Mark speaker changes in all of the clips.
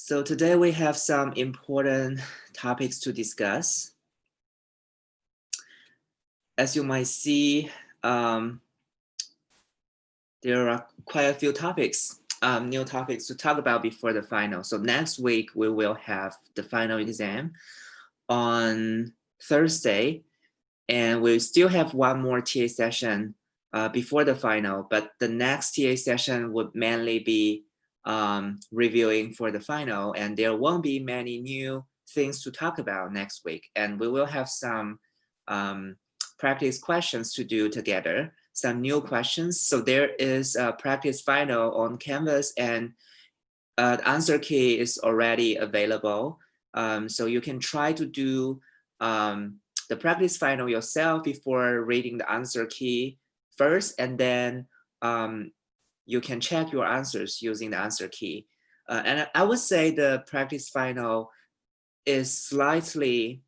Speaker 1: So today we have some important topics to discuss. As you might see, there are quite a few topics, new topics to talk about before the final. So next week we will have the final exam on Thursday, and we still have one more TA session before the final, but the next TA session would mainly be reviewing for the final, and there won't be many new things to talk about next week. And we will have some practice questions to do together, some new questions. So there is a practice final on Canvas, and the answer key is already available. So you can try to do the practice final yourself before reading the answer key first, and then you can check your answers using the answer key. And I would say the practice final is slightly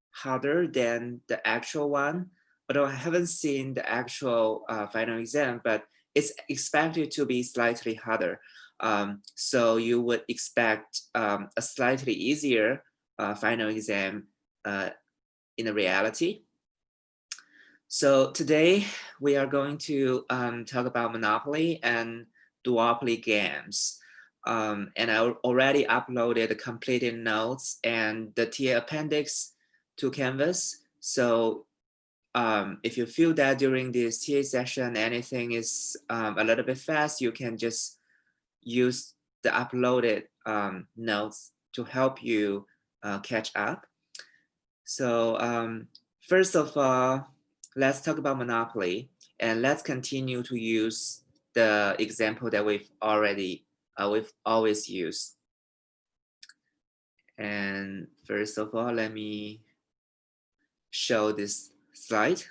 Speaker 1: harder than the actual one, although I haven't seen the actual final exam, but it's expected to be slightly harder. So you would expect a slightly easier final exam in the reality. So today we are going to talk about Monopoly and Duopoly games. And I already uploaded the completed notes and the TA appendix to Canvas. So if you feel that during this TA session, anything is a little bit fast, you can just use the uploaded notes to help you catch up. So first of all, let's talk about Monopoly, and let's continue to use the example that we've always used. And first of all, let me show this slide.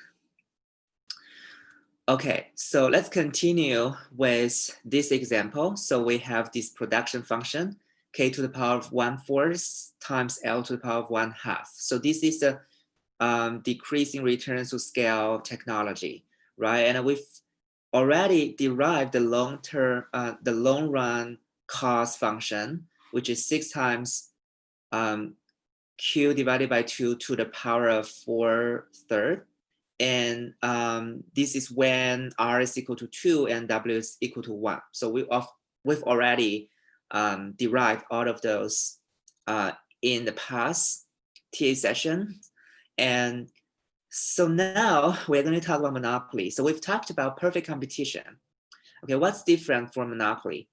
Speaker 1: Okay, so let's continue with this example. So we have this production function, k to the power of 1/4 times L to the power of 1/2. So this is the decreasing returns to scale technology, right? And we've already derived the long run cost function, which is 6 times Q divided by 2 to the power of 4/3. And this is when R is equal to 2 and W is equal to 1. So we've already derived all of those in the past TA session. And so now we're going to talk about Monopoly. So we've talked about perfect competition. Okay, what's different for Monopoly?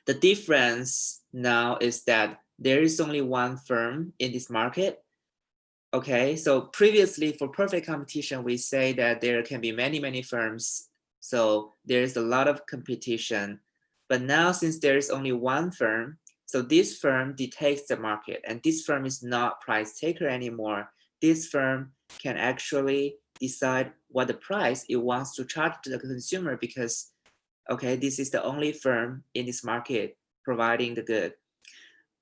Speaker 1: The difference now is that there is only one firm in this market. Okay, so previously for perfect competition, we say that there can be many firms. So there's a lot of competition. But now since there is only one firm, so this firm dictates the market, and this firm is not price taker anymore. This firm can actually decide what the price it wants to charge to the consumer, because, okay, this is the only firm in this market providing the good.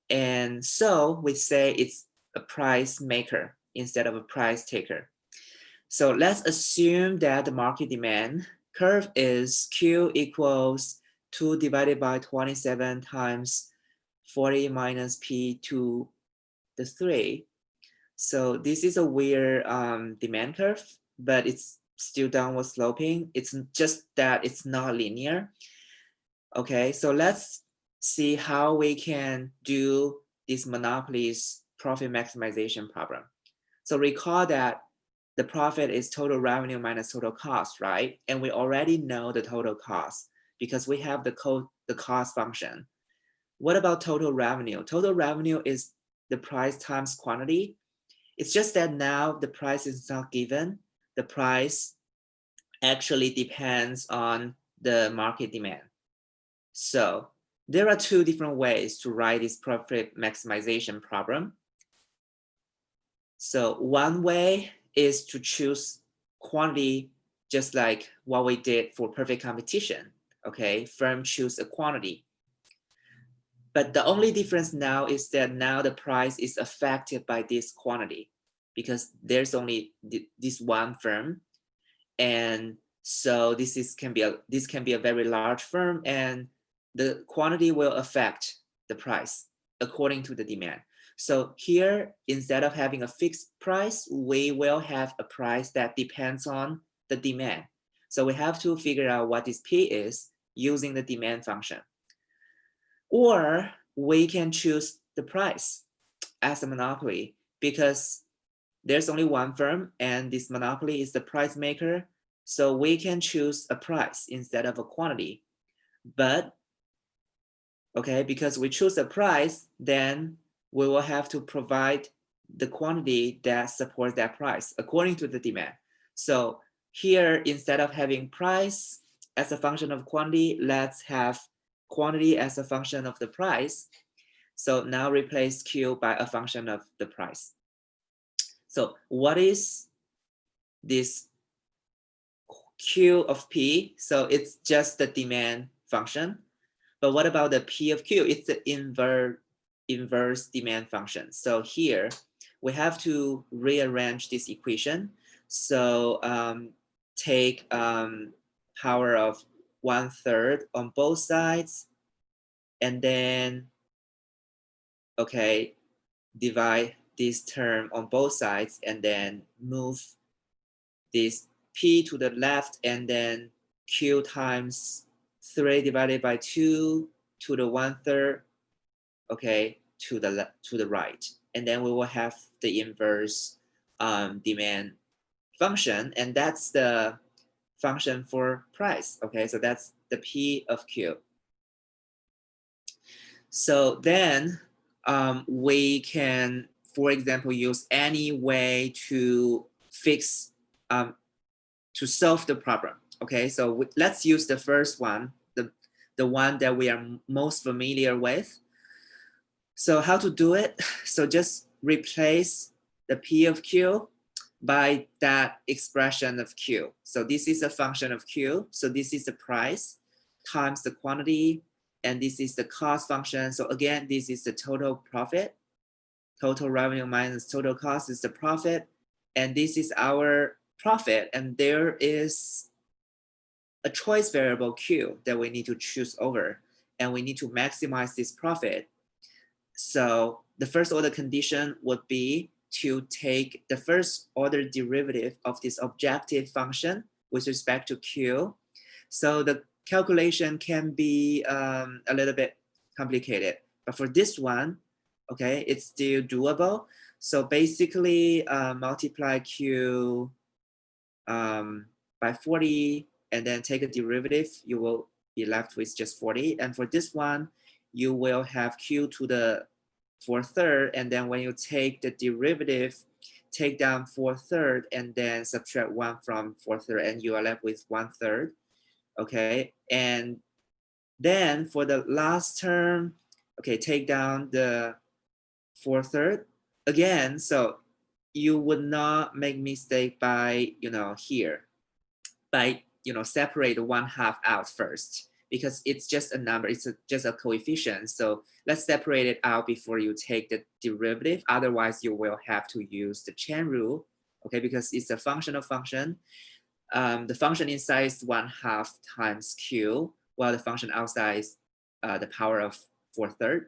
Speaker 1: And so we say it's a price maker instead of a price taker. So let's assume that the market demand curve is Q equals 2 divided by 27 times 40 minus P to the 3. So this is a weird demand curve, but it's still downward sloping. It's just that it's not linear. Okay, so let's see how we can do this monopoly's profit maximization problem. So recall that the profit is total revenue minus total cost, right? And we already know the total cost because we have the cost function. What about total revenue? Total revenue is the price times quantity. It's just that now the price is not given. The price actually depends on the market demand. So there are two different ways to write this profit maximization problem. So one way is to choose quantity, just like what we did for perfect competition. Okay, firm choose a quantity. But the only difference now is that now the price is affected by this quantity because there's only this one firm. And so this can be a very large firm, and the quantity will affect the price according to the demand. So here, instead of having a fixed price, we will have a price that depends on the demand. So we have to figure out what this P is using the demand function. Or we can choose the price as a monopoly because there's only one firm and this monopoly is the price maker. So we can choose a price instead of a quantity. But, okay, because we choose a price, then we will have to provide the quantity that supports that price according to the demand. So here, instead of having price as a function of quantity, let's have quantity as a function of the price. So now replace Q by a function of the price. So what is this Q of P? So it's just the demand function. But what about the P of Q? It's the inverse demand function. So here we have to rearrange this equation. So take power of 1/3 on both sides, and then, okay, divide this term on both sides, and then move this P to the left, and then Q times 3 divided by 2 to the 1/3, okay, to the right. And then we will have the inverse demand function, and that's the function for price, okay? So that's the P of Q. So then we can, for example, use any way to fix, to solve the problem, okay? So let's use the first one, the one that we are most familiar with. So how to do it? So just replace the P of Q by that expression of Q. So this is a function of Q. So this is the price times the quantity, and this is the cost function. So again, this is the total profit. Total revenue minus total cost is the profit. And this is our profit. And there is a choice variable Q that we need to choose over. And we need to maximize this profit. So the first order condition would be to take the first order derivative of this objective function with respect to Q. So the calculation can be a little bit complicated, but for this one, okay, it's still doable. So basically multiply Q by 40 and then take a derivative, you will be left with just 40. And for this one, you will have Q to the 4/3, and then when you take the derivative, take down 4/3 and then subtract 1 from 4/3, and you are left with 1/3. Okay, and then for the last term, okay, take down the 4/3 again. So you would not make mistake by, here, by, separate the 1/2 out first, because it's just a number, it's just a coefficient. So let's separate it out before you take the derivative. Otherwise, you will have to use the chain rule, okay, because it's a function of function. The function inside is 1/2 times Q, while the function outside is the power of 4/3,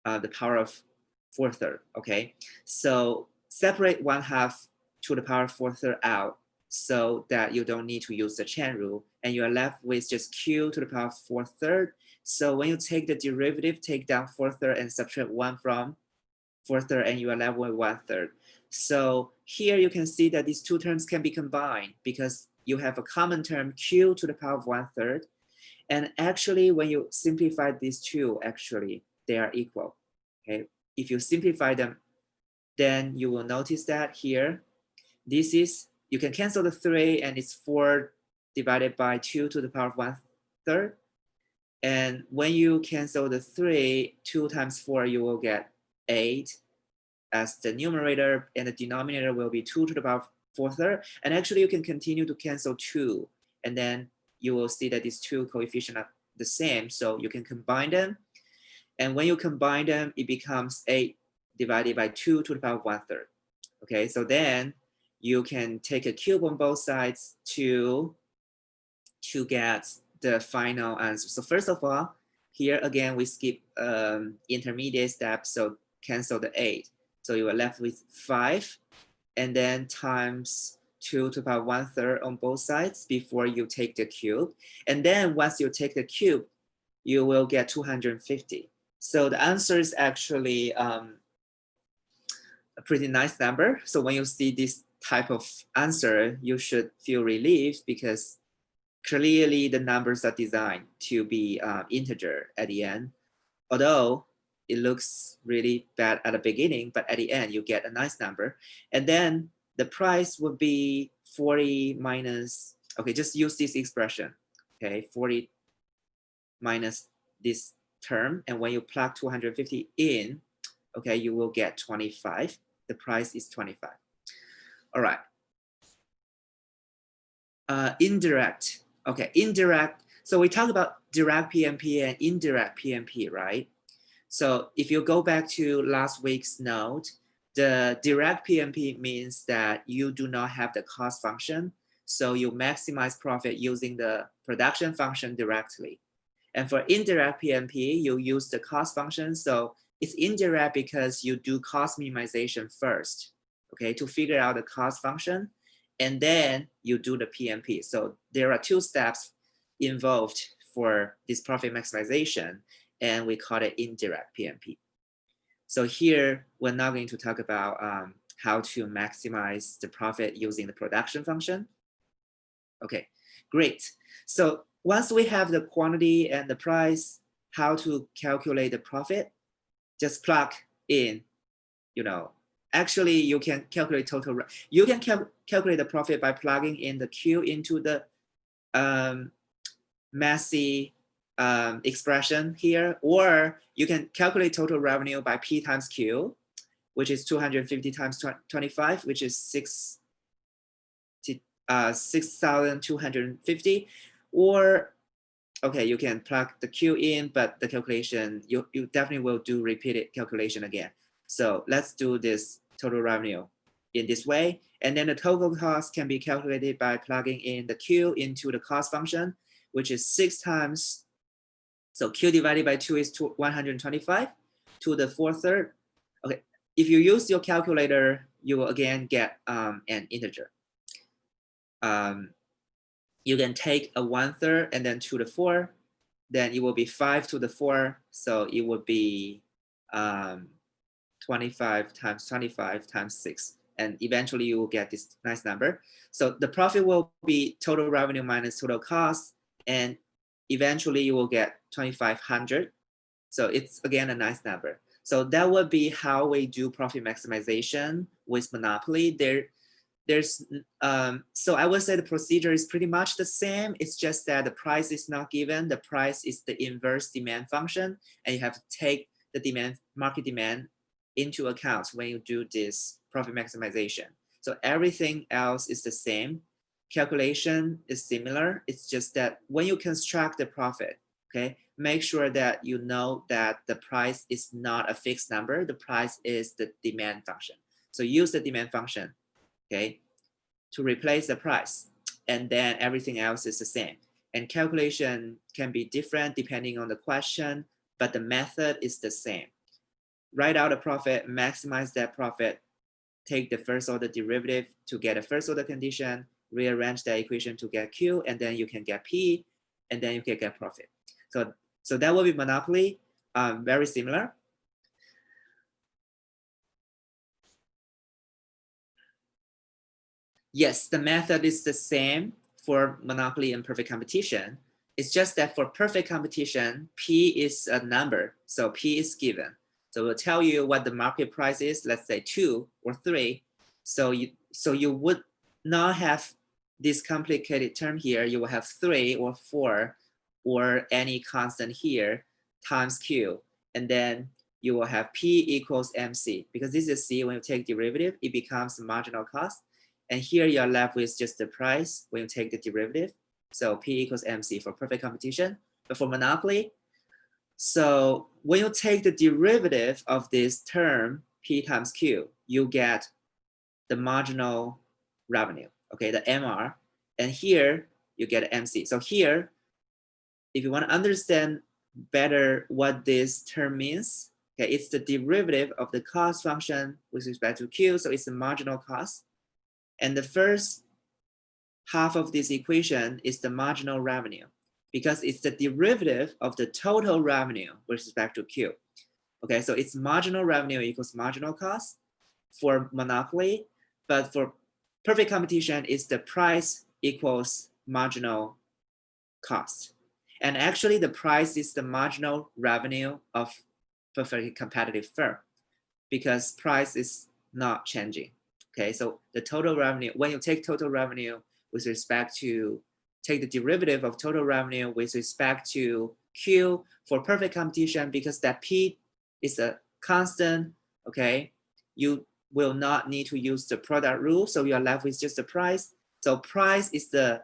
Speaker 1: the power of 4/3, okay? So separate 1/2 to the power of 4/3 out, so that you don't need to use the chain rule, and you are left with just Q to the power of 4/3. So when you take the derivative, take down 4/3 and subtract 1 from 4/3, and you are left with 1/3. So here you can see that these two terms can be combined because you have a common term Q to the power of 1/3. And actually, when you simplify these two, actually, they are equal, okay? If you simplify them, then you will notice that here, this is, you can cancel the 3, and it's 4 divided by 2 to the power of 1/3. And when you cancel the 3, 2 times 4, you will get 8 as the numerator, and the denominator will be 2 to the power of 4/3. And actually, you can continue to cancel 2, and then you will see that these two coefficients are the same. So you can combine them. And when you combine them, it becomes 8 divided by 2 to the power of 1/3. Okay, so then you can take a cube on both sides to get the final answer. So first of all, Here again, we skip intermediate step, so cancel the 8. So you are left with 5, and then times 2 to the power 1/3 on both sides before you take the cube. And then once you take the cube, you will get 250. So the answer is actually a pretty nice number. So when you see this type of answer, you should feel relieved because clearly the numbers are designed to be integer at the end. Although it looks really bad at the beginning, but at the end you get a nice number. And then the price would be 40 minus, okay, just use this expression, okay, 40 minus this term. And when you plug 250 in, okay, you will get 25. The price is 25. All right. Indirect, okay, indirect. So we talk about direct PMP and indirect PMP, right? So if you go back to last week's note, the direct PMP means that you do not have the cost function. So you maximize profit using the production function directly. And for indirect PMP, you use the cost function. So it's indirect because you do cost minimization first, okay, to figure out the cost function. And then you do the PMP. So there are 2 steps involved for this profit maximization, and we call it indirect PMP. So here, we're not going to talk about how to maximize the profit using the production function. Okay, great. So once we have the quantity and the price, how to calculate the profit, just plug in, you know, actually you can calculate total, you can calculate the profit by plugging in the Q into the messy expression here, or you can calculate total revenue by P times Q, which is 250 times 25, which is 6,250, or okay, you can plug the Q in, but the calculation, you definitely will do repeated calculation again. So let's do this total revenue in this way. And then the total cost can be calculated by plugging in the Q into the cost function, which is 6 times, so Q divided by 2 is 125 to the 4/3. Okay, if you use your calculator, you will again get an integer. You can take a 1/3 and then 2 to the 4, then it will be 5 to the 4. So it would be 25 times 25 times 6. And eventually you will get this nice number. So the profit will be total revenue minus total cost. And eventually you will get 2,500. So it's again a nice number. So that would be how we do profit maximization with Monopoly. So I would say the procedure is pretty much the same. It's just that the price is not given. The price is the inverse demand function, and you have to take the demand, market demand, into account when you do this profit maximization. So everything else is the same. Calculation is similar. It's just that when you construct the profit, okay, make sure that you know that the price is not a fixed number. The price is the demand function. So use the demand function, okay, to replace the price, and then everything else is the same. And calculation can be different depending on the question, but the method is the same. Write out a profit, maximize that profit, take the first order derivative to get a first order condition, rearrange the equation to get Q, and then you can get P, and then you can get profit. So that will be Monopoly, very similar. Yes, the method is the same for Monopoly and perfect competition. It's just that for perfect competition, P is a number, so P is given. So we'll tell you what the market price is, let's say 2 or 3. So you would not have this complicated term here. You will have 3 or 4 or any constant here times Q. And then you will have P equals MC. Because this is C, when you take derivative, it becomes marginal cost. And here you're left with just the price when you take the derivative. So P equals MC for perfect competition. But for Monopoly, so when you take the derivative of this term, P times Q, you get the marginal revenue, okay, the MR. And here you get MC. So here, if you want to understand better what this term means. Okay, it's the derivative of the cost function with respect to Q, so it's the marginal cost. And the first half of this equation is the marginal revenue because it's the derivative of the total revenue with respect to Q. Okay, so it's marginal revenue equals marginal cost for monopoly, but for perfect competition, it's the price equals marginal cost. And actually the price is the marginal revenue of perfectly competitive firm because price is not changing. Okay, so the total revenue, when you take total revenue with respect to, take the derivative of total revenue with respect to Q for perfect competition, because that P is a constant, okay, you will not need to use the product rule, so you are left with just the price. So price is the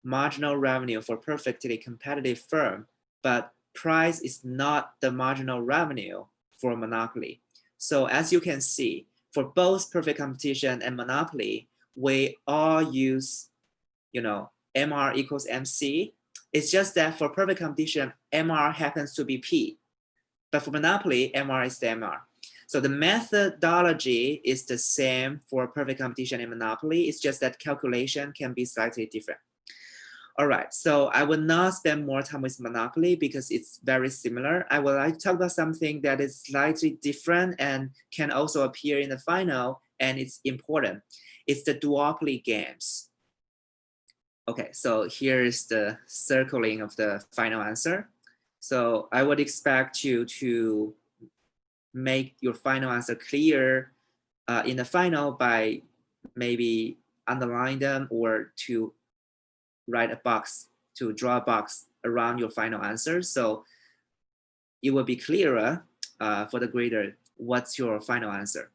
Speaker 1: marginal revenue for perfectly competitive firm, but price is not the marginal revenue for monopoly. So as you can see, for both perfect competition and monopoly, we all use, MR equals MC. It's just that for perfect competition, MR happens to be P, but for monopoly, MR is the MR. So the methodology is the same for perfect competition and monopoly. It's just that calculation can be slightly different. All right, so I will not spend more time with monopoly because it's very similar. I would like to talk about something that is slightly different and can also appear in the final, and it's important. It's the duopoly games. Okay, so here's the circling of the final answer. So I would expect you to make your final answer clear in the final by maybe underline them or to write a box, to draw a box around your final answer. So it will be clearer for the grader what's your final answer.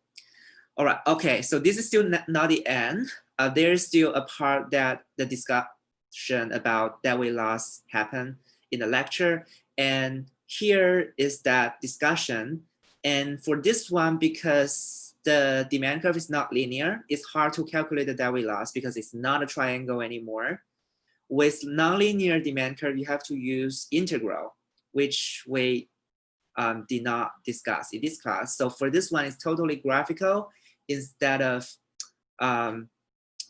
Speaker 1: All right, okay, so this is still not the end. There's still a part that the discussion about that we lost happened in the lecture. And here is that discussion. And for this one, because the demand curve is not linear, it's hard to calculate the Dewey loss because it's not a triangle anymore. With nonlinear demand curve, you have to use integral, which we did not discuss in this class. So for this one, it's totally graphical instead of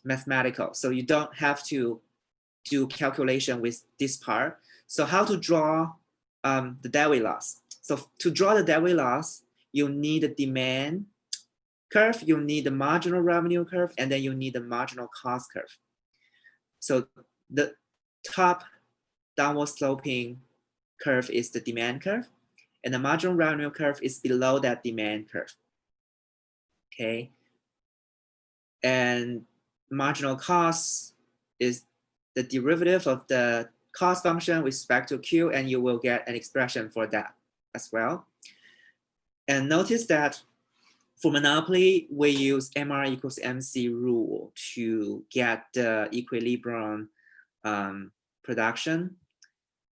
Speaker 1: mathematical. So you don't have to do calculation with this part. So how to draw the Dewey loss? So to draw the Dewey loss, you need the demand curve, you need the marginal revenue curve, and then you need the marginal cost curve. So the top downward sloping curve is the demand curve, and the marginal revenue curve is below that demand curve. Okay. And marginal cost is the derivative of the cost function with respect to Q, and you will get an expression for that as well. And notice that for monopoly, we use MR equals MC rule to get the equilibrium production.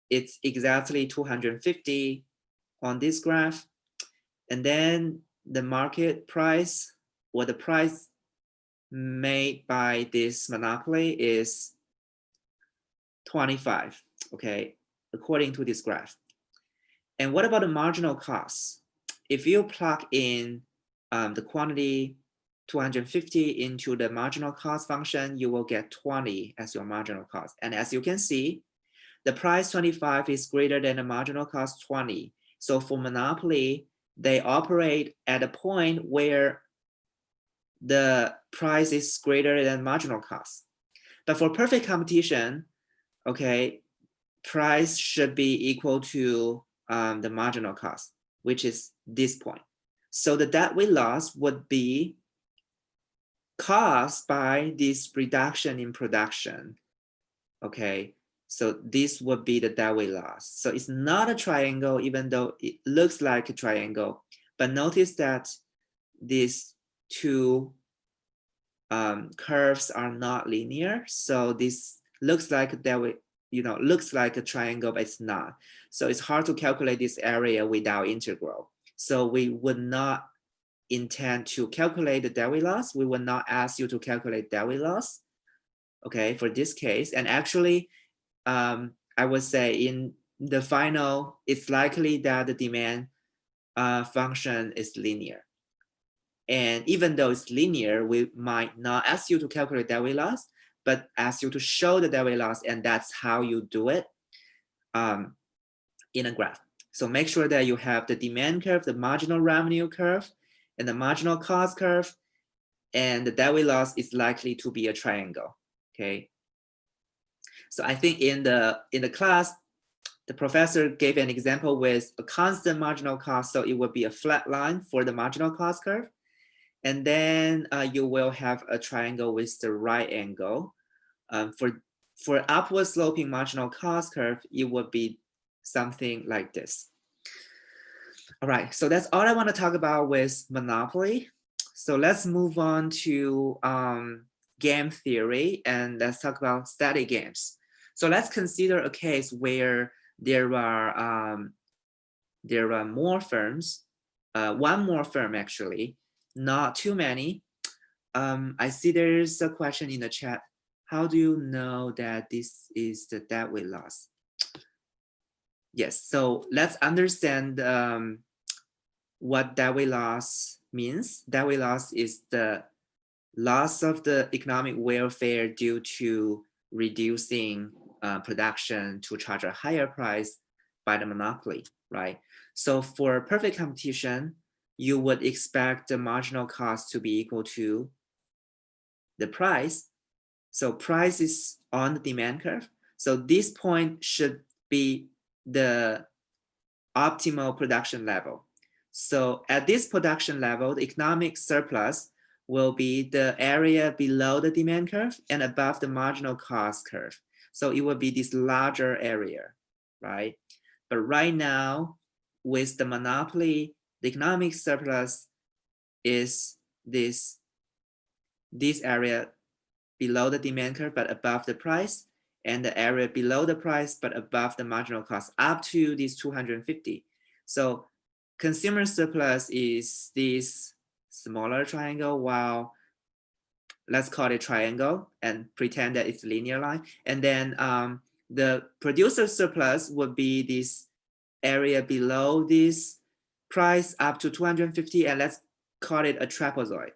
Speaker 1: It's exactly 250 on this graph. And then the market price, or the price made by this monopoly, is 25, okay, according to this graph. And what about the marginal cost? If you plug in the quantity 250 into the marginal cost function, you will get 20 as your marginal cost. And as you can see, the price 25 is greater than the marginal cost 20. So for monopoly, they operate at a point where the price is greater than marginal cost. But for perfect competition, okay, price should be equal to the marginal cost, which is this point. So the deadweight loss would be caused by this reduction in production. Okay, so this would be the deadweight loss. So it's not a triangle, even though it looks like a triangle. But notice that these two curves are not linear. So this looks like a deadweight, looks like a triangle, but it's not. So it's hard to calculate this area without integral. So we would not intend to calculate the deadweight loss. We will not ask you to calculate deadweight loss, okay, for this case. And actually, I would say in the final, it's likely that the demand function is linear. And even though it's linear, we might not ask you to calculate dead-weight loss, but ask you to show the dead-weight loss, and that's how you do it in a graph. So make sure that you have the demand curve, the marginal revenue curve, and the marginal cost curve, and the dead-weight loss is likely to be a triangle, okay? So I think in the class, the professor gave an example with a constant marginal cost, so it would be a flat line for the marginal cost curve. And then you will have a triangle with the right angle. For upward sloping marginal cost curve, it would be something like this. All right, so that's all I want to talk about with monopoly. So let's move on to game theory, and let's talk about static games. So let's consider a case where there are more firms, one more firm actually, not too many. I see there's a question in the chat. How do you know that this is the dead-weight loss? Yes, so let's understand what dead-weight loss means. Dead-weight loss is the loss of the economic welfare due to reducing production to charge a higher price by the monopoly, right? So for perfect competition, you would expect the marginal cost to be equal to the price. So price is on the demand curve. So this point should be the optimal production level. So at this production level, the economic surplus will be the area below the demand curve and above the marginal cost curve. So it will be this larger area, right? But right now, with the monopoly, the economic surplus is this area below the demand curve but above the price, and the area below the price but above the marginal cost up to this 250. So consumer surplus is this smaller triangle, while let's call it triangle and pretend that it's a linear line. And then the producer surplus would be this area below this price up to 250, and let's call it a trapezoid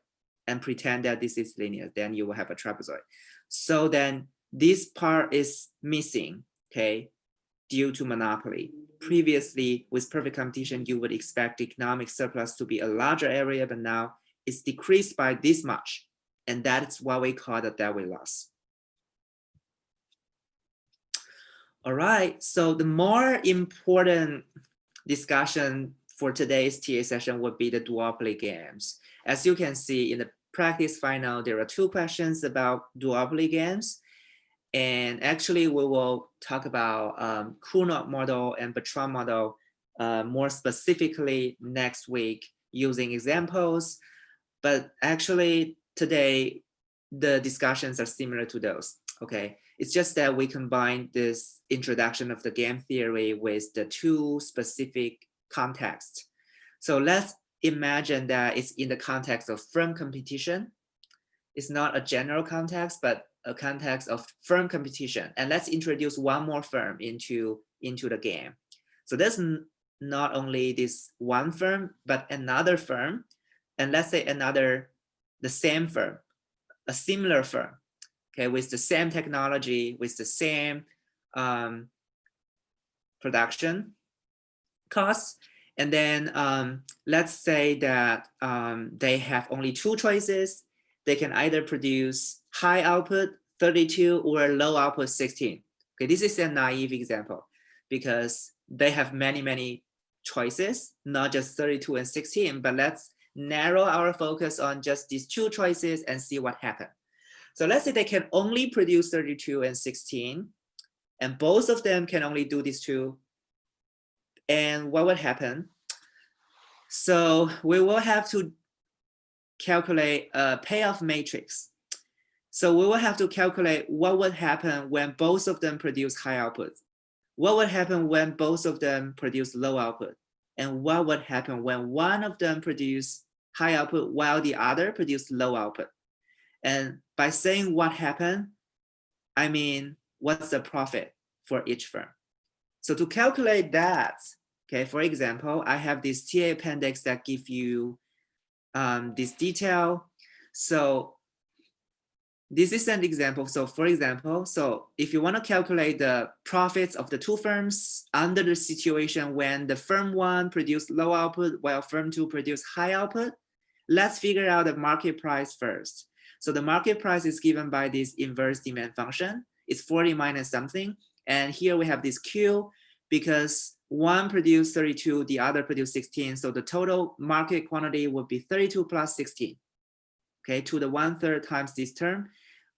Speaker 1: and pretend that this is linear. Then you will have a trapezoid. So then this part is missing, okay, due to monopoly. Previously, with perfect competition, you would expect economic surplus to be a larger area, but now it's decreased by this much. And that's what we call the dead-weight loss. All right, so the more important discussion for today's TA session would be the duopoly games. As you can see in the practice final, there are 2 questions about duopoly games. And actually, we will talk about Cournot model and Bertrand model more specifically next week using examples. But actually, today, the discussions are similar to those, okay? It's just that we combine this introduction of the game theory with the 2 specific contexts. So let's imagine that it's in the context of firm competition. It's not a general context, but a context of firm competition. And let's introduce one more firm into the game. So there's not only this one firm, but another firm. And let's say the same firm, a similar firm, okay, with the same technology, with the same production costs. And then let's say that they have only 2 choices. They can either produce high output 32 or low output 16. Okay, this is a naive example because they have many choices, not just 32 and 16, but let's narrow our focus on just these 2 choices and see what happens. So let's say they can only produce 32 and 16, and both of them can only do these 2. And what would happen? So we will have to calculate a payoff matrix. So we will have to calculate what would happen when both of them produce high output. What would happen when both of them produce low output? And what would happen when one of them produce high output while the other produce low output? And by saying what happened, I mean, what's the profit for each firm? So to calculate that, okay, for example, I have this TA appendix that give you this detail. So this is an example. So for example, so if you want to calculate the profits of the two firms under the situation when the firm one produced low output while firm two produced high output, let's figure out the market price first. So the market price is given by this inverse demand function. It's 40 minus something. And here we have this Q because one produced 32, the other produced 16. So the total market quantity would be 32 plus 16. Okay, to the 1/3 times this term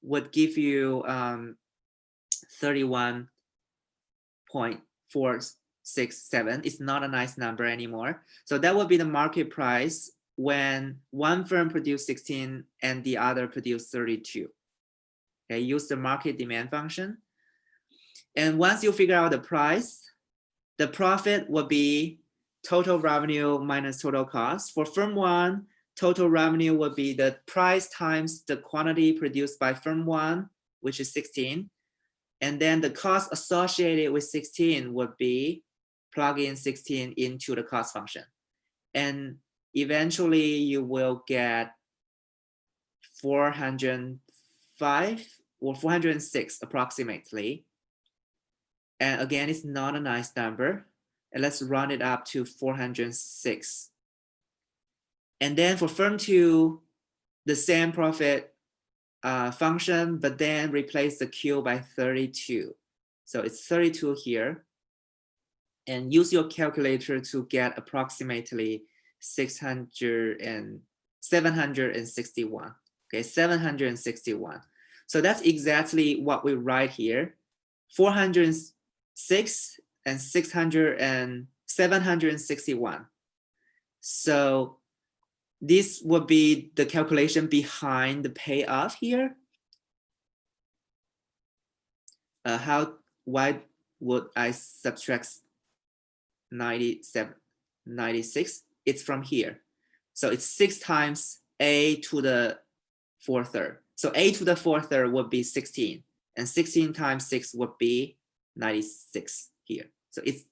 Speaker 1: would give you 31.467. It's not a nice number anymore. So that would be the market price when one firm produced 16 and the other produced 32. Okay, use the market demand function. And once you figure out the price, the profit will be total revenue minus total cost. For firm one, total revenue would be the price times the quantity produced by firm one, which is 16. And then the cost associated with 16 would be plug in 16 into the cost function. And eventually you will get 405 or 406 approximately. And again, it's not a nice number. And let's round it up to 406. And then for firm two, the same profit function, but then replace the Q by 32. So it's 32 here. And use your calculator to get approximately 761. Okay, 761. So that's exactly what we write here. 406 and 761. So this would be the calculation behind the payoff here. Why would I subtract 96? It's from here. So it's 6 times a to the 4/3. So a to the 4/3 would be 16. And 16 times 6 would be 96 here. So it's,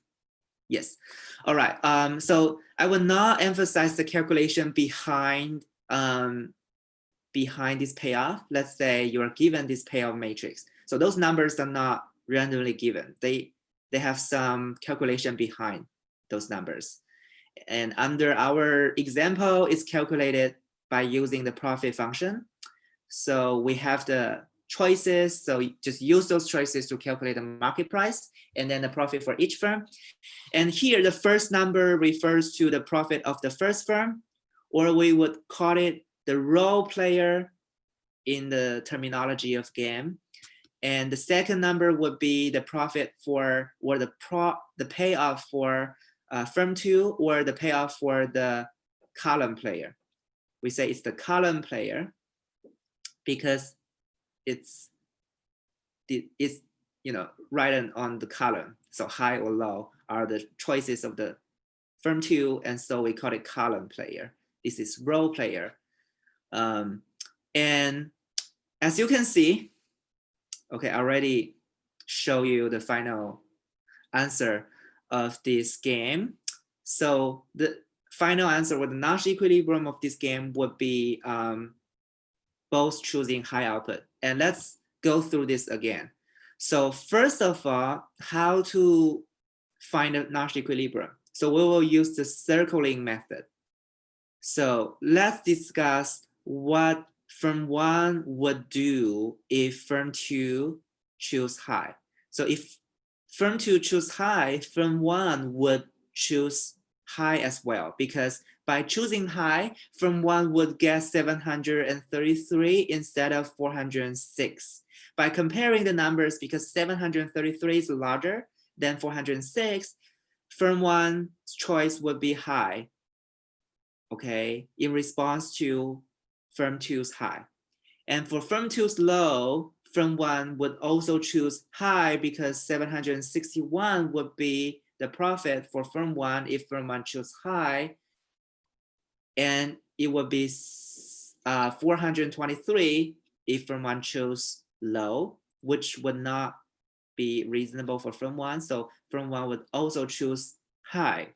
Speaker 1: yes. All right. So I will not emphasize the calculation behind this payoff. Let's say you're given this payoff matrix. So those numbers are not randomly given. They have some calculation behind those numbers. And under our example, it's calculated by using the profit function. So we have the choices. So just use those choices to calculate the market price and then the profit for each firm. And here, the first number refers to the profit of the first firm, or we would call it the role player in the terminology of game. And the second number would be the profit for, or the payoff for firm two, or the payoff for the column player. We say it's the column player because it's right on the column. So high or low are the choices of the firm two, and so we call it column player. This is role player. And as you can see, okay, I already show you the final answer of this game. So the final answer or the Nash equilibrium of this game would be both choosing high output. And let's go through this again. So first of all, how to find a Nash equilibrium? So we will use the circling method. So let's discuss what firm one would do if firm two choose high. So if firm two choose high, firm one would choose high as well, because by choosing high, firm one would get 733 instead of 406. By comparing the numbers, because 733 is larger than 406, firm one's choice would be high, okay, in response to firm two's high. And for firm two's low, firm one would also choose high because 761 would be the profit for firm one if firm one choose high. And it would be 423 if firm one chose low, which would not be reasonable for firm 1. So firm 1 would also choose high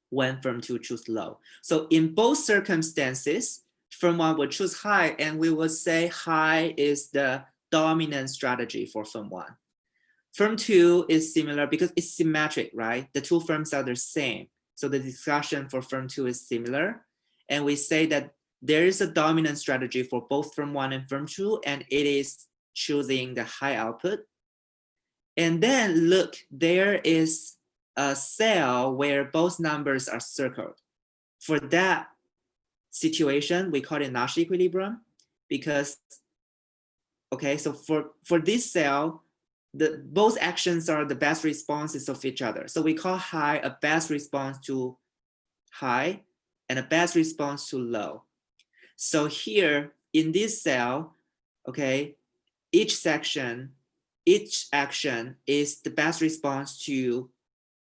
Speaker 1: when firm 2 choose low. So in both circumstances, firm 1 would choose high, and we would say high is the dominant strategy for firm 1. Firm 2 is similar because it's symmetric, right? The two firms are the same. So the discussion for firm 2 is similar. And we say that there is a dominant strategy for both firm 1 and firm 2, and it is choosing the high output. And then look, there is a cell where both numbers are circled. For that situation, we call it Nash equilibrium because, okay, so for this cell, both actions are the best responses of each other. So we call high a best response to high and a best response to low. So here in this cell, okay, each action is the best response to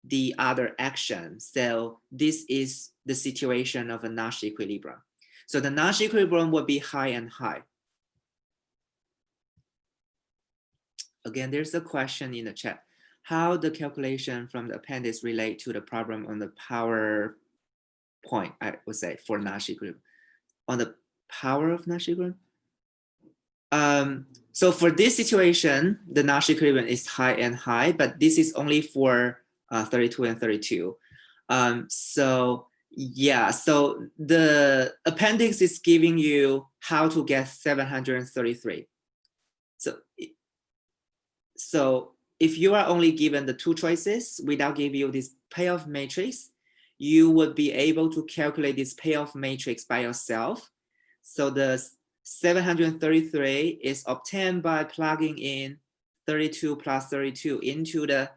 Speaker 1: the other action. So this is the situation of a Nash equilibrium. So the Nash equilibrium would be high and high. Again, there's a question in the chat. How the calculation from the appendix relate to the problem on the PowerPoint, I would say, for Nash equilibrium. On the power of Nash equilibrium? So for this situation, the Nash equilibrium is high and high, but this is only for 32 and 32. So yeah, so the appendix is giving you how to get 733. So if you are only given the two choices without giving you this payoff matrix, you would be able to calculate this payoff matrix by yourself. So the 733 is obtained by plugging in 32 plus 32 into the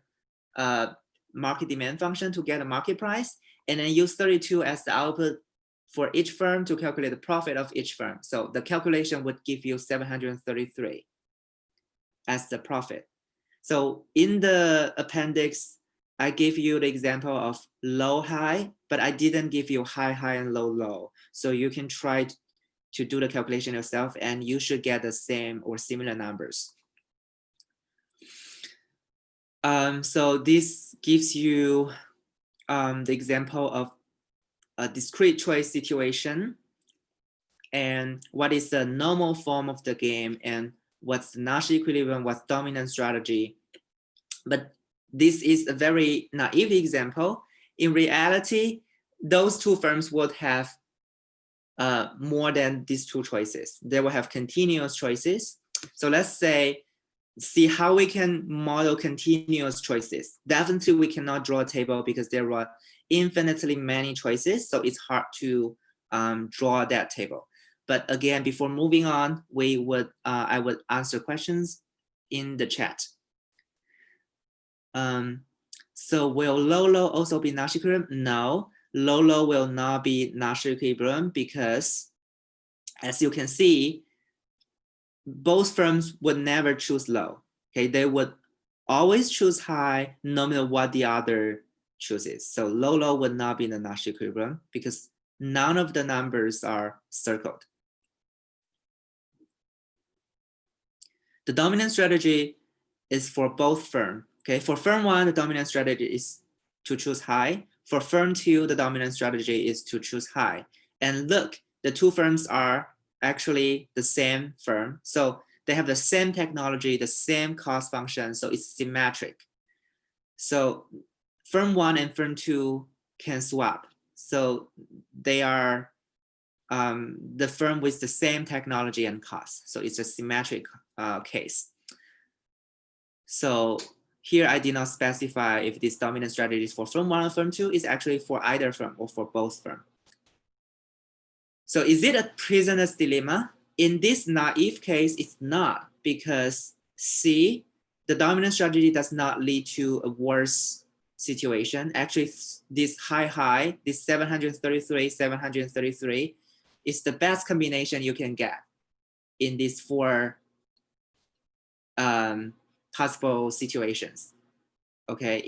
Speaker 1: market demand function to get a market price, and then use 32 as the output for each firm to calculate the profit of each firm. So the calculation would give you 733 as the profit. So in the appendix, I gave you the example of low high, but I didn't give you high high and low low. So you can try to do the calculation yourself, and you should get the same or similar numbers. So this gives you the example of a discrete choice situation, and what is the normal form of the game, and what's the Nash equilibrium, what's dominant strategy. But this is a very naive example. In reality, those two firms would have more than these two choices. They will have continuous choices. So let's see how we can model continuous choices. Definitely we cannot draw a table because there are infinitely many choices. So it's hard to draw that table. But again, before moving on, I would answer questions in the chat. So will low-low also be Nash equilibrium? No, low-low will not be Nash equilibrium because, as you can see, both firms would never choose low. Okay, they would always choose high no matter what the other chooses. So low-low would not be in the Nash equilibrium because none of the numbers are circled. The dominant strategy is for both firms. Okay, for firm 1, the dominant strategy is to choose high. For firm 2, the dominant strategy is to choose high. And look, the two firms are actually the same firm. So they have the same technology, the same cost function. So it's symmetric. So firm 1 and firm 2 can swap. So they are the firm with the same technology and cost. So it's a symmetric case. So here I did not specify if this dominant strategy is for firm 1 or firm 2. It's actually for either firm or for both firms. So is it a prisoner's dilemma? In this naive case, it's not, because see, the dominant strategy does not lead to a worse situation. Actually, this high, this 733 is the best combination you can get in these four possible situations. Okay,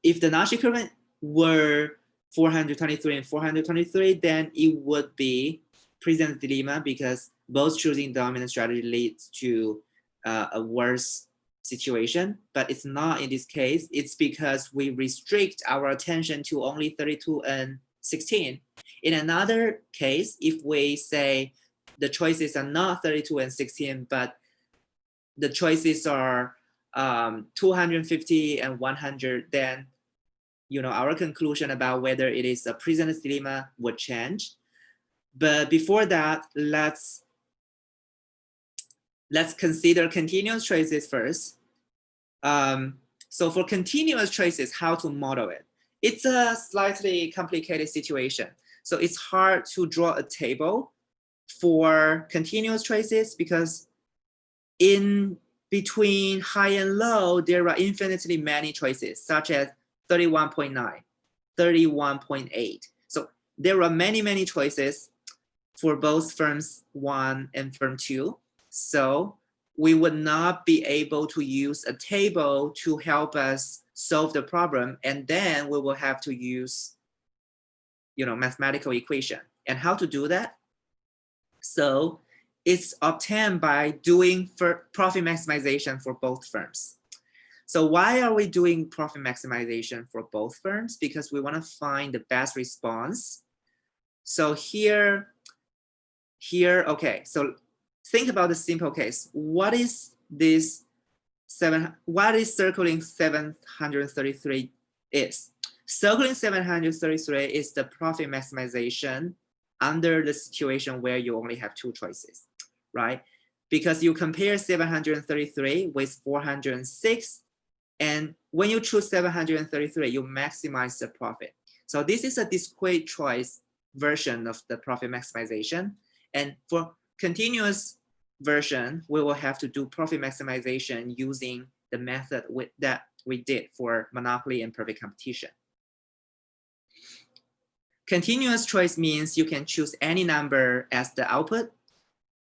Speaker 1: if the Nash equivalent were 423 and 423, then it would be prisoner's dilemma because both choosing dominant strategy leads to a worse situation, but it's not in this case. It's because we restrict our attention to only 32 and 16. In another case, if we say the choices are not 32 and 16, but the choices are 250 and 100, then our conclusion about whether it is a prisoner's dilemma would change. But before that, let's consider continuous choices first. So for continuous choices, how to model it? It's a slightly complicated situation. So it's hard to draw a table for continuous choices because in between high and low, there are infinitely many choices, such as 31.9, 31.8. So there are many choices for both firms 1 and firm 2. So we would not be able to use a table to help us solve the problem. And then we will have to use, mathematical equation. And how to do that? So it's obtained by doing profit maximization for both firms. So why are we doing profit maximization for both firms? Because we want to find the best response. So here, okay, so think about the simple case. What is this what is circling 733 is? Circling 733 is the profit maximization under the situation where you only have 2 choices, right? Because you compare 733 with 406, and when you choose 733, you maximize the profit. So this is a discrete choice version of the profit maximization. And for continuous version, we will have to do profit maximization using the method that we did for monopoly and perfect competition. Continuous choice means you can choose any number as the output.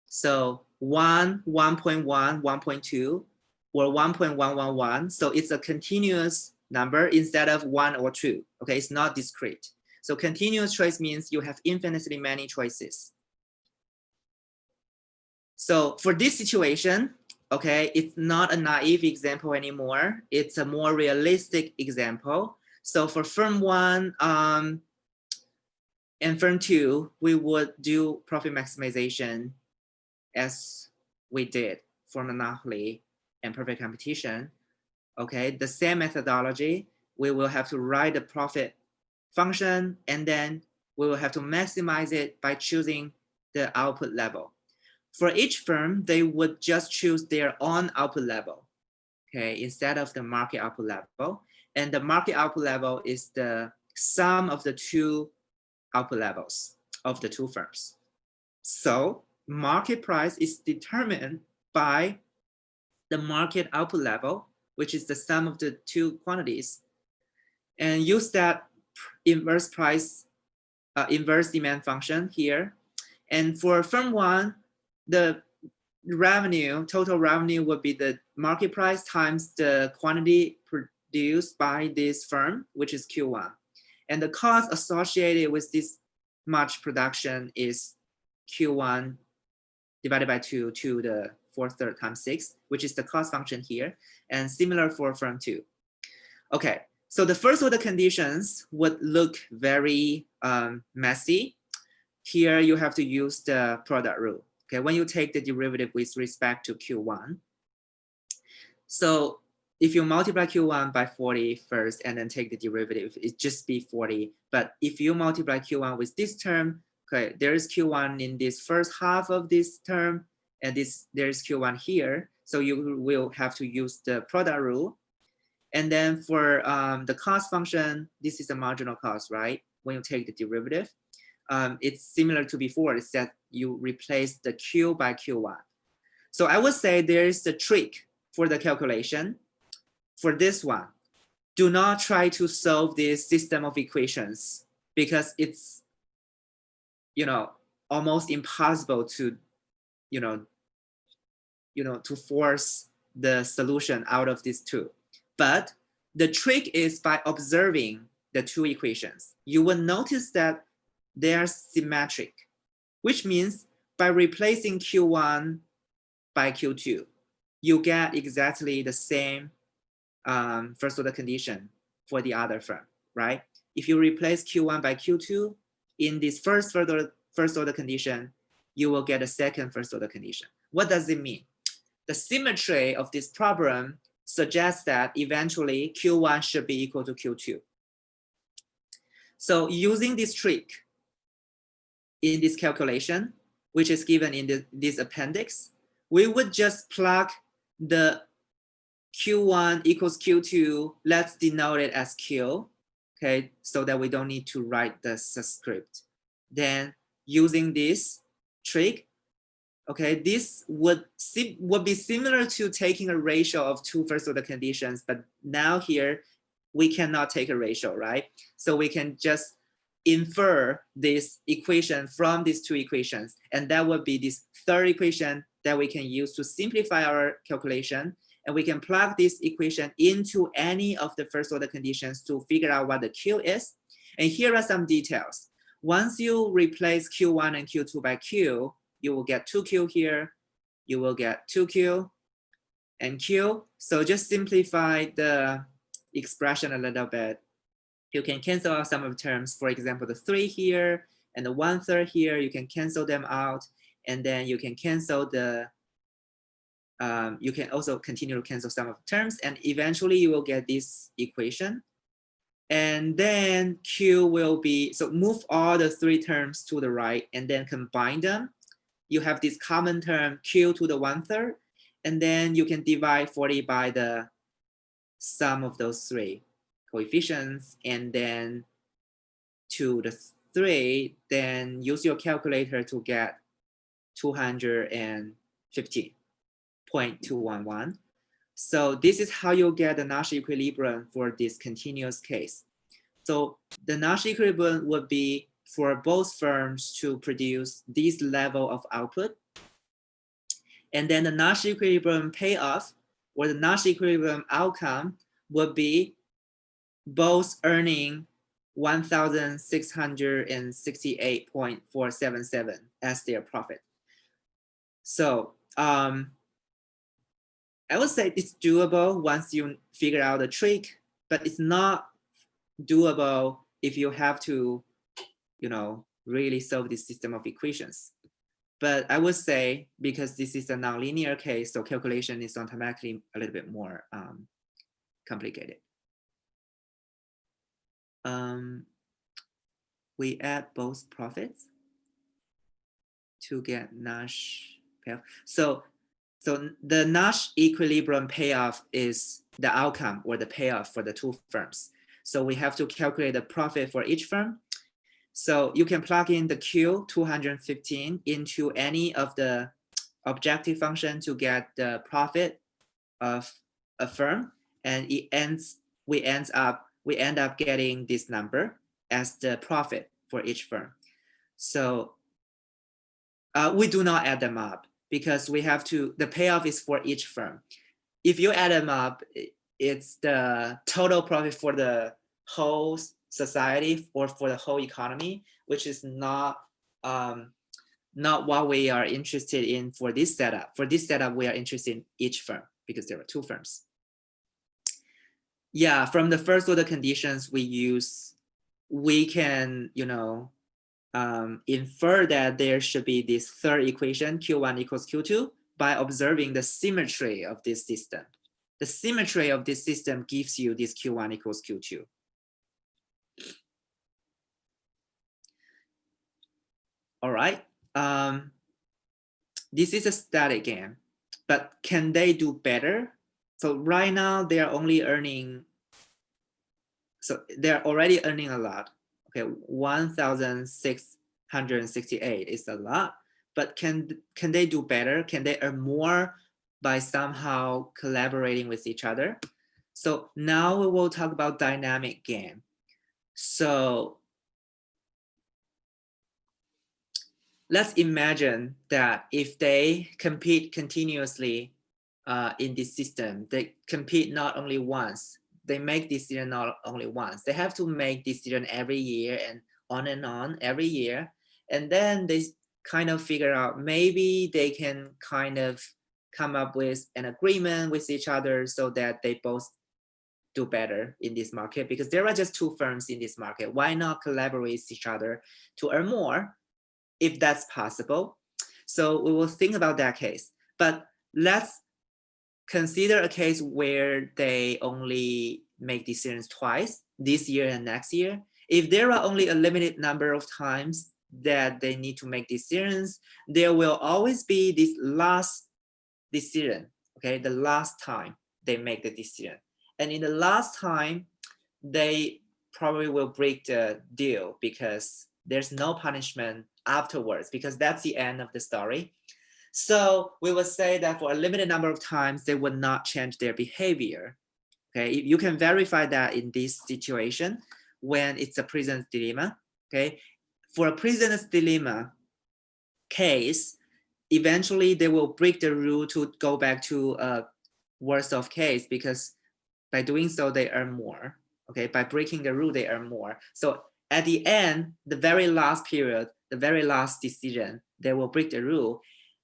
Speaker 1: So 1, 1.1, 1.2, or 1.111. So it's a continuous number instead of 1 or 2. Okay, it's not discrete. So continuous choice means you have infinitely many choices. So for this situation, okay, it's not a naive example anymore. It's a more realistic example. So for firm 1 and firm 2, we would do profit maximization as we did for monopoly and perfect competition. Okay, the same methodology. We will have to write the profit function, and then we will have to maximize it by choosing the output level. For each firm, they would just choose their own output level, okay, instead of the market output level. And the market output level is the sum of the 2 output levels of the 2 firms. So market price is determined by the market output level, which is the sum of the 2 quantities, and use that inverse demand function here. And for firm 1, the total revenue would be the market price times the quantity produced by this firm, which is Q1. And the cost associated with this much production is Q1 divided by 2 to the 4/3 times 6, which is the cost function here. And similar for firm 2. Okay, so the first order conditions would look very messy. Here you have to use the product rule. Okay, when you take the derivative with respect to Q1. So if you multiply Q1 by 40 first and then take the derivative, it just be 40. But if you multiply Q1 with this term, okay, there is Q1 in this first half of this term, and there is Q1 here. So you will have to use the product rule. And then for the cost function, this is the marginal cost, right? When you take the derivative. It's similar to before. It's that you replace the Q by Q1. So I would say there is the trick for the calculation. For this one, do not try to solve this system of equations because it's, almost impossible to, to force the solution out of these 2. But the trick is by observing the 2 equations. You will notice that they are symmetric, which means by replacing Q1 by Q2, you get exactly the same first order condition for the other firm, right? If you replace Q1 by Q2 in this first order condition, you will get a second first order condition. What does it mean? The symmetry of this problem suggests that eventually Q1 should be equal to Q2. So using this trick in this calculation, which is given in this appendix, we would just plug the Q1 equals Q2, let's denote it as Q, okay, so that we don't need to write the subscript. Then using this trick, okay, this would be similar to taking a ratio of two first order conditions, but now here we cannot take a ratio, right? So we can just infer this equation from these two equations, and that would be this third equation that we can use to simplify our calculation, and we can plug this equation into any of the first order conditions to figure out what the Q is. And here are some details. Once you replace Q1 and Q2 by Q, you will get 2Q here, you will get 2Q and Q. So just simplify the expression a little bit. You can cancel out some of the terms. For example, the 3 here and the 1/3 here, you can cancel them out. And then you can cancel the, you can also continue to cancel some of the terms, and eventually you will get this equation. And then Q will be, so move all the 3 terms to the right and then combine them. You have this common term Q to the 1/3, and then you can divide 40 by the sum of those 3 coefficients, and then to the 3, then use your calculator to get 215.211. So this is how you get the Nash equilibrium for this continuous case. So the Nash equilibrium would be for both firms to produce this level of output. And then the Nash equilibrium payoff or the Nash equilibrium outcome would be both earning 1,668.477 as their profit. So I would say it's doable once you figure out the trick, but it's not doable if you have to, you know, really solve this system of equations. But I would say because this is a nonlinear case, so calculation is automatically a little bit more complicated. We add both profits to get Nash payoff. So the Nash equilibrium payoff is the outcome or the payoff for the 2 firms. So we have to calculate the profit for each firm. So you can plug in the Q 215 into any of the objective function to get the profit of a firm, and we end up getting this number as the profit for each firm. So we do not add them up because we have to, the payoff is for each firm. If you add them up, it's the total profit for the whole society or for the whole economy, which is not what we are interested in for this setup. For this setup, we are interested in each firm because there are 2 firms. Yeah, from the first order conditions we can, you know, infer that there should be this third equation, Q1 equals Q2, by observing the symmetry of this system. The symmetry of this system gives you this Q1 equals Q2. All right. This is a static game, but can they do better? So right now they're only earning, so they're already earning a lot. Okay, 1,668 is a lot, but can they do better? Can they earn more by somehow collaborating with each other? So now we will talk about dynamic game. So let's imagine that if they compete continuously in this system, they compete not only once, they make decision not only once, they have to make decision every year and on every year. And then they kind of figure out maybe they can kind of come up with an agreement with each other so that they both do better in this market, because there are just two firms in this market. Why not collaborate with each other to earn more if that's possible? So we will think about that case. But let's consider a case where they only make decisions twice, this year and next year. If there are only a limited number of times that they need to make decisions, there will always be this last decision, okay, the last time they make the decision. And in the last time, they probably will break the deal because there's no punishment afterwards, because that's the end of the story. So we would say that for a limited number of times, they would not change their behavior. Okay, you can verify that in this situation when it's a prisoner's dilemma. Okay, for a prisoner's dilemma case, eventually they will break the rule to go back to a worst of case, because by doing so they earn more. Okay, by breaking the rule they earn more. So at the end, the very last period, the very last decision, they will break the rule.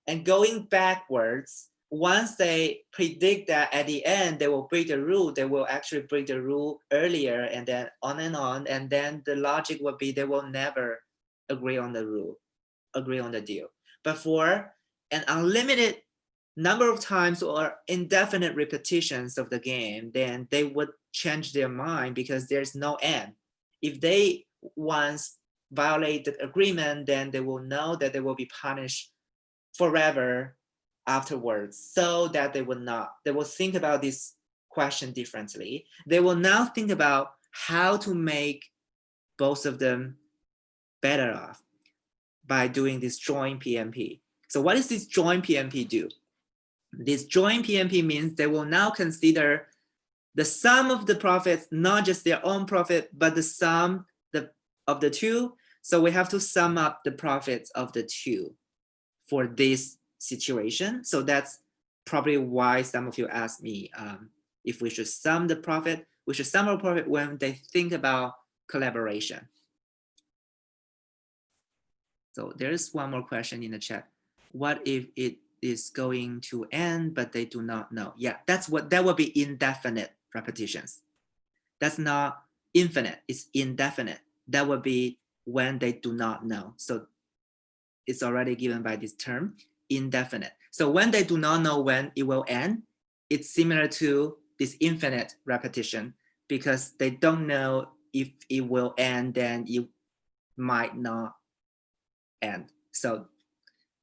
Speaker 1: And going backwards, once they predict that at the end they will break the rule, they will actually break the rule earlier, and then on. And then the logic would be they will never agree on the rule, agree on the deal. But for an unlimited number of times or indefinite repetitions of the game, then they would change their mind because there's no end. If they once violate the agreement, then they will know that they will be punished forever afterwards, so that they will think about this question differently. They will now think about how to make both of them better off by doing this joint PMP. So what does this joint PMP do? This joint PMP means they will now consider the sum of the profits, not just their own profit, but the sum of the two. So we have to sum up the profits of the two for this situation. So that's probably why some of you asked me if we should sum the profit. We should sum our profit when they think about collaboration. So there's one more question in the chat. What if it is going to end, but they do not know? Yeah, that would be indefinite repetitions. That's not infinite, it's indefinite. That would be when they do not know. So it's already given by this term, indefinite. So when they do not know when it will end, it's similar to this infinite repetition, because they don't know if it will end, then it might not end. So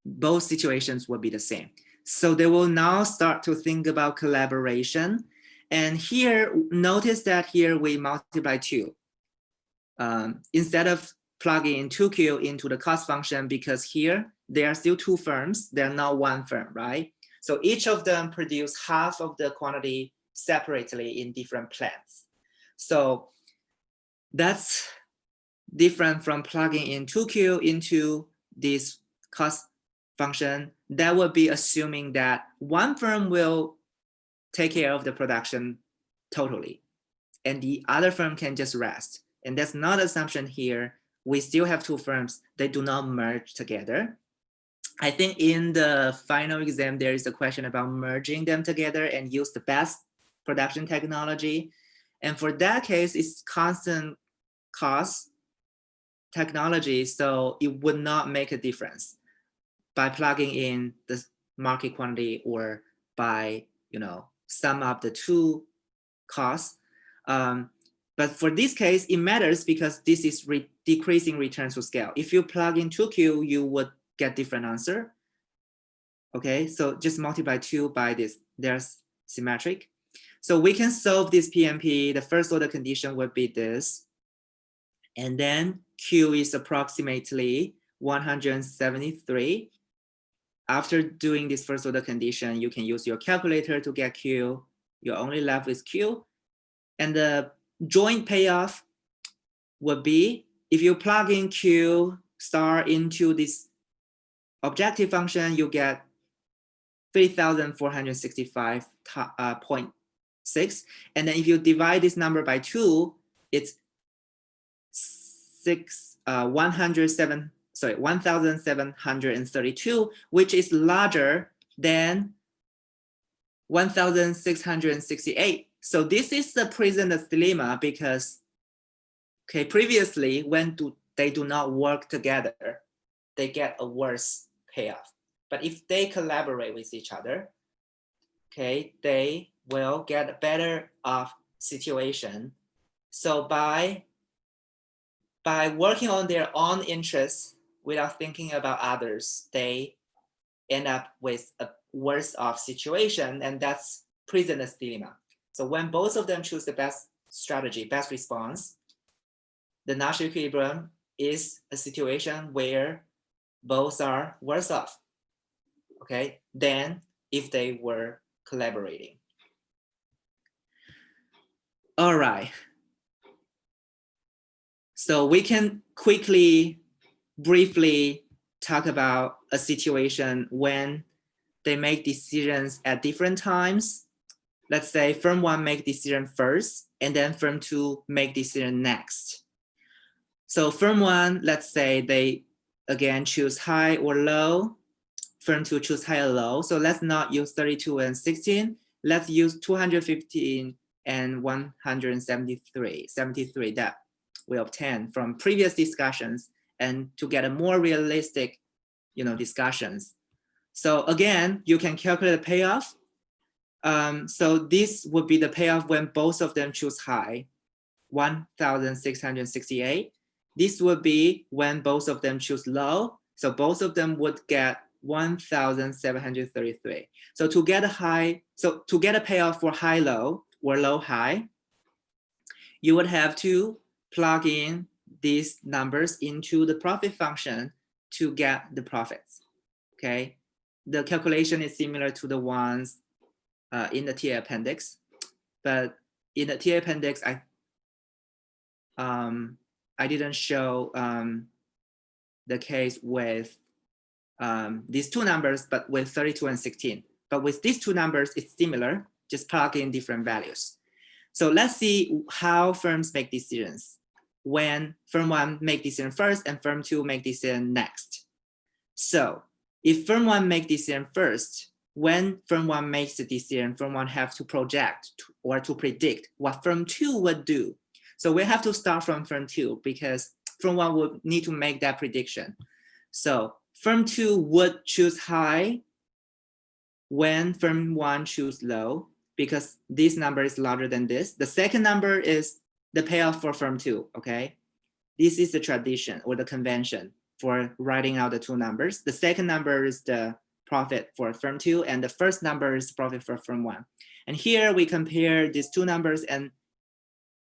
Speaker 1: both situations will be the same. So they will now start to think about collaboration. And here, notice that here we multiply 2. Instead of plugging in 2Q into the cost function, because here there are still two firms, they're not one firm, right? So each of them produce half of the quantity separately in different plants. So that's different from plugging in 2Q into this cost function. That would be assuming that one firm will take care of the production totally, and the other firm can just rest. And that's not an assumption here. We still have two firms. They do not merge together. I think in the final exam, there is a question about merging them together and use the best production technology. And for that case, it's constant cost technology, so it would not make a difference by plugging in the market quantity or by sum up the two costs. But for this case, it matters because this is decreasing returns to scale. If you plug in 2Q, you would get different answer. Okay, so just multiply 2 by this. They're symmetric. So we can solve this PMP. The first order condition would be this. And then Q is approximately 173. After doing this first order condition, you can use your calculator to get Q. You're only left with Q. And the joint payoff would be, if you plug in Q star into this objective function, you get 3,465.6. And then if you divide this number by 2, it's 1,732, which is larger than 1668. So this is the prisoner's dilemma because, okay, previously when they do not work together, they get a worse payoff. But if they collaborate with each other, okay, they will get a better off situation. So by working on their own interests without thinking about others, they end up with a worse off situation, and that's prisoner's dilemma. So when both of them choose the best strategy, best response, the Nash equilibrium is a situation where both are worse off, okay, than if they were collaborating. All right. So we can quickly, briefly talk about a situation when they make decisions at different times. Let's say firm one make decision first, and then firm two make decision next. So firm one, let's say they again choose high or low. Firm two choose high or low. So let's not use 32 and 16. Let's use 215 and 173 that we obtained from previous discussions, and to get a more realistic, discussions. So again, you can calculate the payoff. So this would be the payoff when both of them choose high, 1,668. This would be when both of them choose low. So both of them would get 1,733. So to get a payoff for high low or low high, you would have to plug in these numbers into the profit function to get the profits. Okay, the calculation is similar to the ones in the TA appendix, but in the TA appendix, I didn't show the case with these two numbers, but with 32 and 16. But with these two numbers, it's similar, just plug in different values. So let's see how firms make decisions when firm one make decision first and firm two make decision next. So if firm one make decision first, when firm one makes the decision, firm one have to project or to predict what firm two would do. So we have to start from firm two because firm one would need to make that prediction. So firm two would choose high when firm one choose low, because this number is larger than this. The second number is the payoff for firm two, okay? This is the tradition or the convention for writing out the two numbers. The second number is the profit for firm two, and the first number is profit for firm one. And here we compare these two numbers and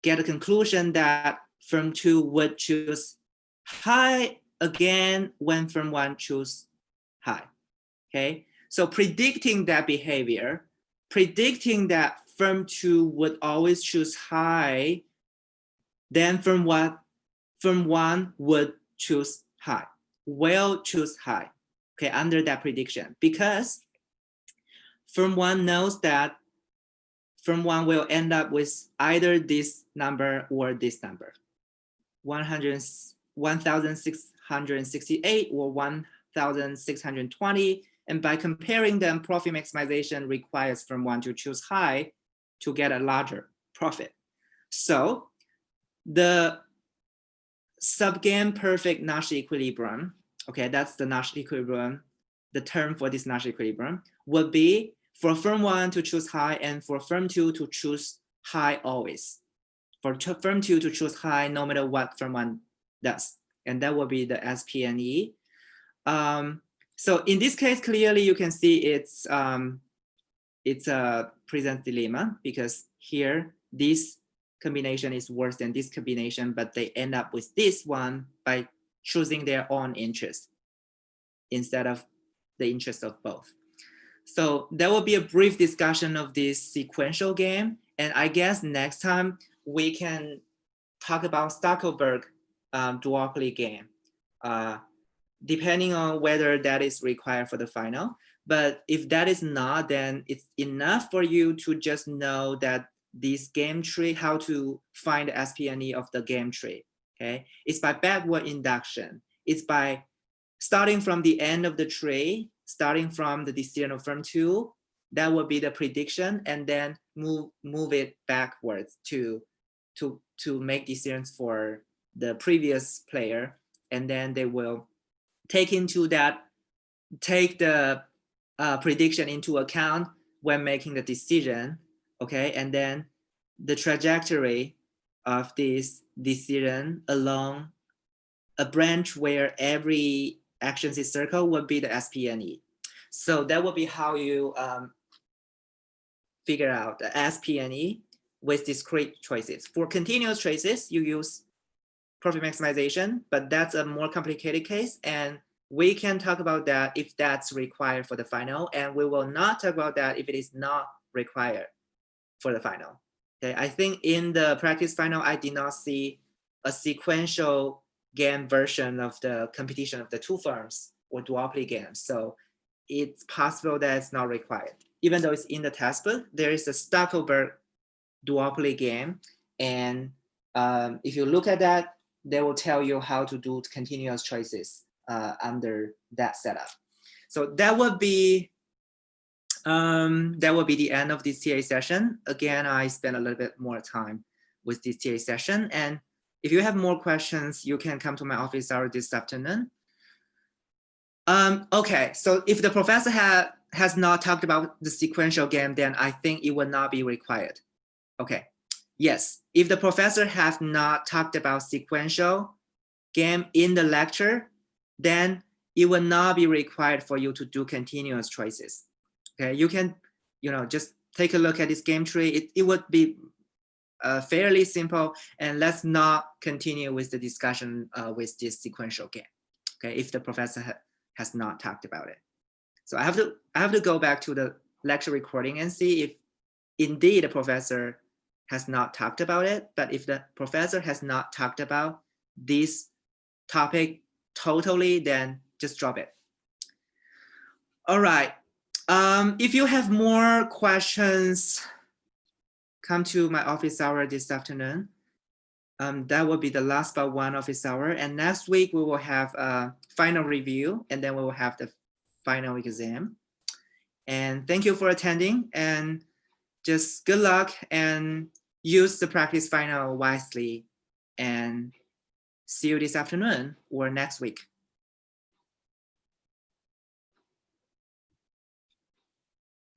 Speaker 1: get a conclusion that firm two would choose high again when firm one choose high, okay? So predicting that behavior, predicting that firm two would always choose high, then firm one would choose high, will choose high, okay, under that prediction, because firm one knows that firm one will end up with either this number or this number, 1,668 or 1,620. And by comparing them, profit maximization requires firm one to choose high to get a larger profit. So the subgame perfect Nash equilibrium, okay, that's the Nash equilibrium, the term for this Nash equilibrium would be for firm one to choose high and for firm two to choose high always. For firm two to choose high no matter what firm one does. And that will be the SPNE. So in this case, clearly you can see it's a present dilemma, because here this combination is worse than this combination, but they end up with this one by choosing their own interest instead of the interest of both. So there will be a brief discussion of this sequential game. And I guess next time we can talk about Stackelberg duopoly game, depending on whether that is required for the final. But if that is not, then it's enough for you to just know that this game tree, how to find the SPNE of the game tree, okay? It's by backward induction. It's by starting from the end of the tree, starting from the decision of firm two, That will be the prediction, and then move it backwards to make decisions for the previous player, and then they will take the prediction into account when making the decision, okay? And then the trajectory of this decision along a branch where every action is circle would be the SPNE. So that would be how you figure out the SPNE with discrete choices. For continuous choices, you use profit maximization, but that's a more complicated case, and we can talk about that if that's required for the final, and we will not talk about that if it is not required for the final. Okay, I think in the practice final, I did not see a sequential game version of the competition of the two firms or duopoly games. So it's possible that it's not required. Even though it's in the textbook, there is a Stackelberg duopoly game. And if you look at that, they will tell you how to do continuous choices under that setup. So that would be the end of this TA session. Again, I spent a little bit more time with this TA session. And if you have more questions, you can come to my office hour this afternoon. Okay, so if the professor has not talked about the sequential game, then I think it will not be required. Okay, yes, if the professor has not talked about sequential game in the lecture, then it will not be required for you to do continuous choices. Okay, you can, just take a look at this game tree. It would be fairly simple, and let's not continue with the discussion with this sequential game. Okay, if the professor has not talked about it. So I have to go back to the lecture recording and see if indeed the professor has not talked about it. But if the professor has not talked about this topic totally, then just drop it. All right. If you have more questions, come to my office hour this afternoon. That will be the last but one office hour. And next week, we will have a final review, and then we will have the final exam. And thank you for attending, and just good luck, and use the practice final wisely, and see you this afternoon or next week.